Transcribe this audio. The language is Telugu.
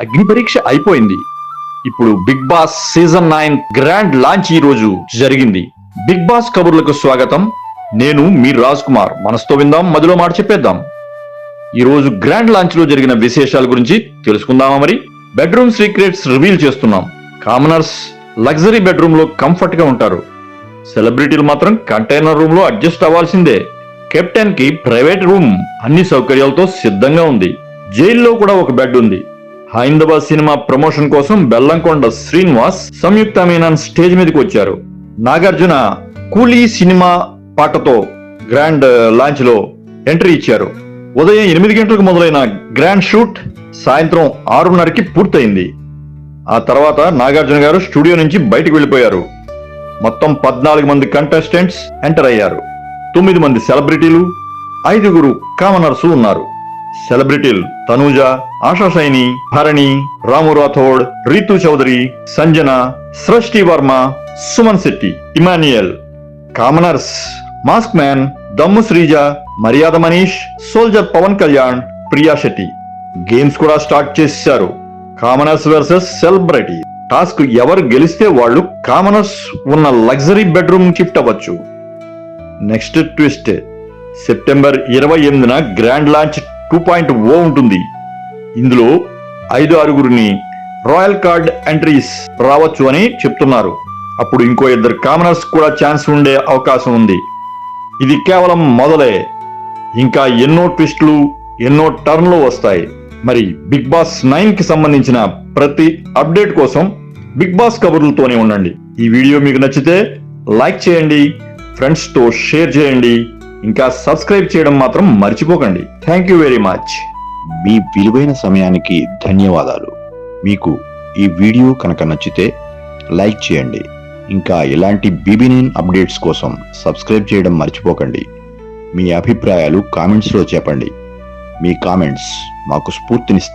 అగ్ని పరీక్ష అయిపోయింది. ఇప్పుడు Bigg Boss season 9 grand launch ఈ రోజు జరిగింది. బిగ్ బాస్ కబుర్లకు స్వాగతం. నేను మీ రాజ్ కుమార్. మనసుతో విందాం, మధ్యలో మాట చెప్పేద్దాం. ఈ రోజు గ్రాండ్ లాంచ్ లో జరిగిన విశేషాల గురించి తెలుసుకుందామా? మరి బెడ్రూమ్ సీక్రెట్స్ రివీల్ చేస్తున్నాం. కామనర్స్ లగ్జరీ బెడ్రూమ్ లో కంఫర్ట్ గా ఉంటారు. సెలబ్రిటీలు మాత్రం కంటైనర్ రూమ్ లో అడ్జస్ట్ అవ్వాల్సిందే. కెప్టెన్ కి ప్రైవేట్ రూమ్ అన్ని సౌకర్యాలతో సిద్ధంగా ఉంది. జైల్లో కూడా ఒక బెడ్ ఉంది. హైందవ సినిమా ప్రమోషన్ కోసం బెల్లంకొండ శ్రీనివాస్, సంయుక్త మీనన్ స్టేజ్ మీదకి వచ్చారు. నాగార్జున కూలీ సినిమా పాటతో గ్రాండ్ లాంచ్ లో ఎంట్రీ ఇచ్చారు. ఉదయం 8 గంటలకు మొదలైన గ్రాండ్ షూట్ సాయంత్రం 6:30కి పూర్తయింది. ఆ తర్వాత నాగార్జున గారు స్టూడియో నుంచి బయటకు వెళ్లిపోయారు. మొత్తం 14 మంది కంటెస్టెంట్స్ ఎంటర్ అయ్యారు. 9 మంది సెలబ్రిటీలు, 5 కామనర్స్ ఉన్నారు. సెలబ్రిటీలు తనూజ, ఆశా సైని, భరణి, రాము Rathod, Ritu Chowdary, Sanjana, Srishti Varma, Suman Shetty, Emmanuel. Commoners mask man, Dammu Srija, Maryada Manish, soldier Pawan Kalyan, Priya Shetty. Games కూడా స్టార్ట్ చేశారు. Commoners versus celebrity task. ఎవరు గెలిస్తే వాళ్ళు కామనర్స్ ఉన్న లగ్జరీ బెడ్రూమ్ షిఫ్ట్ అవ్వచ్చు. నెక్స్ట్ ట్విస్ట్, సెప్టెంబర్ 28న గ్రాండ్ లాంచ్ 2.0 ఉంటుంది. ఇందులో 5-6 రాయల్ కార్డ్ ఎంట్రీస్ రావచ్చు అని చెప్తున్నారు. అప్పుడు ఇంకో 2 కామనర్స్ కూడా ఛాన్స్ ఉండే అవకాశం ఉంది. ఇది కేవలం మొదలే. ఇంకా ఎన్నో ట్విస్టులు, ఎన్నో టర్న్లు వస్తాయి. మరి బిగ్ బాస్ 9 కి సంబంధించిన ప్రతి అప్డేట్ కోసం బిగ్ బాస్ కబుర్లతోనే ఉండండి. ఈ వీడియో మీకు నచ్చితే లైక్ చేయండి, ఫ్రెండ్స్ తో షేర్ చేయండి, ఇంకా సబ్స్క్రైబ్ చేయడం మాత్రం మర్చిపోకండి. Thank you very much. మీ విలువైన సమయానికి ధన్యవాదాలు. మీకు ఈ వీడియో కనుక నచ్చితే లైక్ చేయండి. ఇంకా ఇలాంటి BB9 అప్డేట్స్ కోసం సబ్స్క్రైబ్ చేయడం మర్చిపోకండి. మీ అభిప్రాయాలు కామెంట్స్లో చెప్పండి. మీ కామెంట్స్ మాకు స్ఫూర్తినిస్తాయి.